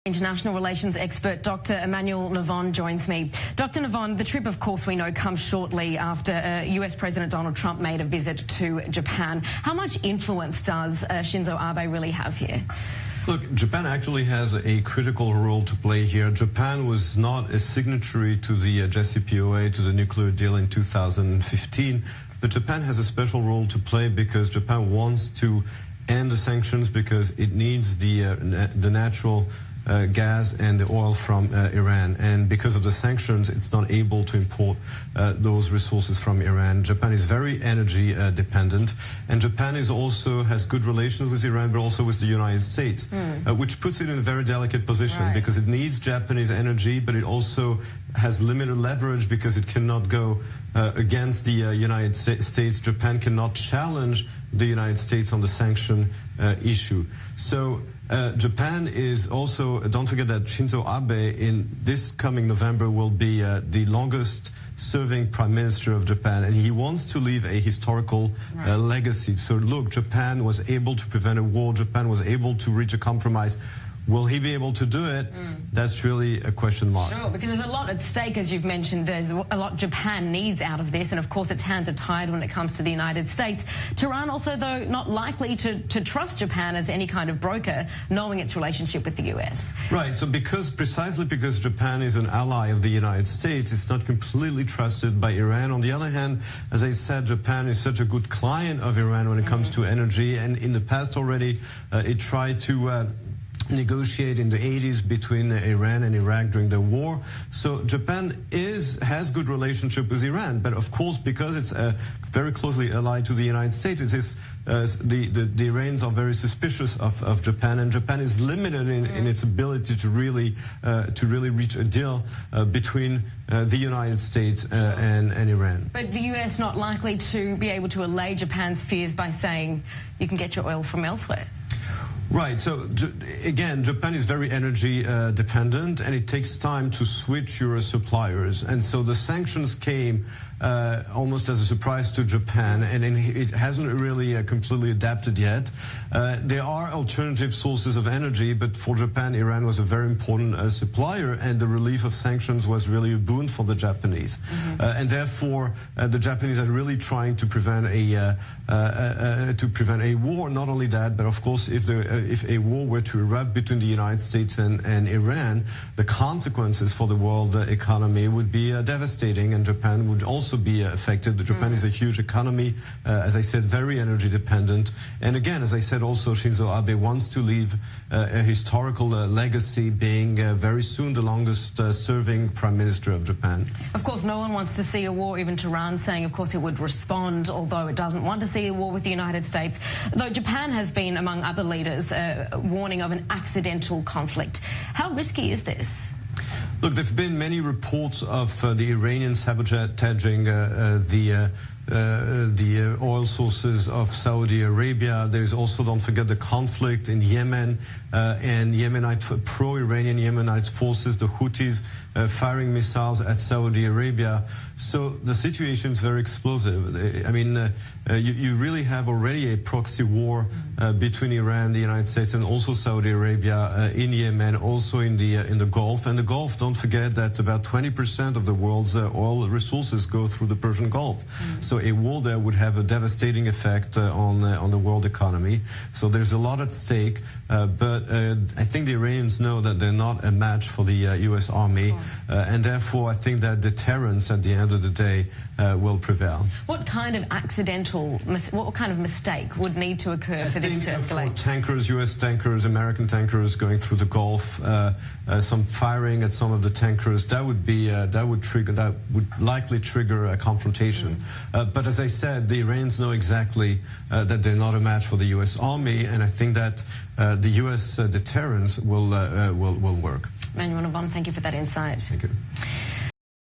International relations expert Dr. Emmanuel Navon joins me. Dr. Navon, the trip, of course, we know comes shortly after US President Donald Trump made a visit to Japan. How much influence does Shinzo Abe really have here? Look, Japan actually has a critical role to play here. Japan was not a signatory to the JCPOA, to the nuclear deal in 2015, but Japan has a special role to play because Japan wants to end the sanctions because it needs the natural gas and the oil from Iran, and because of the sanctions it's not able to import those resources from Iran. Japan is very energy dependent, and Japan is also has good relations with Iran but also with the United States, which puts it in a very delicate position, because it needs Japanese energy, but it also has limited leverage because it cannot go against the United States. Japan cannot challenge the United States on the sanction issue. So Japan is also, don't forget that Shinzo Abe in this coming November will be the longest serving Prime Minister of Japan, and he wants to leave a historical legacy. So look, Japan was able to prevent a war, Japan was able to reach a compromise. Will he be able to do it? That's really a question mark. Sure, because there's a lot at stake, as you've mentioned. There's a lot Japan needs out of this, and of course its hands are tied when it comes to the United States. Tehran also, though, not likely to trust Japan as any kind of broker, knowing its relationship with the US. Right, so precisely because Japan is an ally of the United States, it's not completely trusted by Iran. On the other hand, as I said, Japan is such a good client of Iran when it comes to energy, and in the past already it tried to negotiate in the 80s between Iran and Iraq during the war. So Japan has good relationship with Iran, but of course because it's very closely allied to the United States, it is the Iranians are very suspicious of Japan, and Japan is limited in its ability to really reach a deal between the United States and Iran. But the US not likely to be able to allay Japan's fears by saying you can get your oil from elsewhere. Right. So again, Japan is very energy dependent, and it takes time to switch your suppliers. And so the sanctions came almost as a surprise to Japan, and it hasn't really completely adapted yet. There are alternative sources of energy, but for Japan, Iran was a very important supplier, and the relief of sanctions was really a boon for the Japanese. And therefore, the Japanese are really trying to prevent a war. Not only that, but of course, if a war were to erupt between the United States and Iran, the consequences for the world economy would be devastating, and Japan would also be affected. Japan is a huge economy, as I said, very energy dependent. And again, as I said, also Shinzo Abe wants to leave a historical legacy, being very soon the longest serving Prime Minister of Japan. Of course, no one wants to see a war, even Tehran saying, of course, it would respond, although it doesn't want to see a war with the United States. Though Japan has been, among other leaders, warning of an accidental conflict. How risky is this? Look, there have been many reports of the Iranians sabotaging the oil sources of Saudi Arabia. There's also, don't forget, the conflict in Yemen and Yemenite pro-Iranian Yemenite forces, the Houthis, firing missiles at Saudi Arabia. So the situation is very explosive. I mean, you really have already a proxy war between Iran, the United States, and also Saudi Arabia in Yemen, also in the Gulf. And the Gulf, don't forget that about 20% of the world's oil resources go through the Persian Gulf. So a war there would have a devastating effect on the world economy. So there's a lot at stake, but I think the Iranians know that they're not a match for the U.S. Army, and therefore I think that deterrence at the end of the day will prevail. What kind of what kind of mistake would need to occur for this to escalate? For tankers, U.S. tankers, American tankers going through the Gulf, some firing at some of the tankers, that would likely trigger a confrontation. But as I said, the Iranians know exactly that they're not a match for the U.S. Army, and I think that the U.S. deterrence will work. Emmanuel Navon, thank you for that insight. Thank you.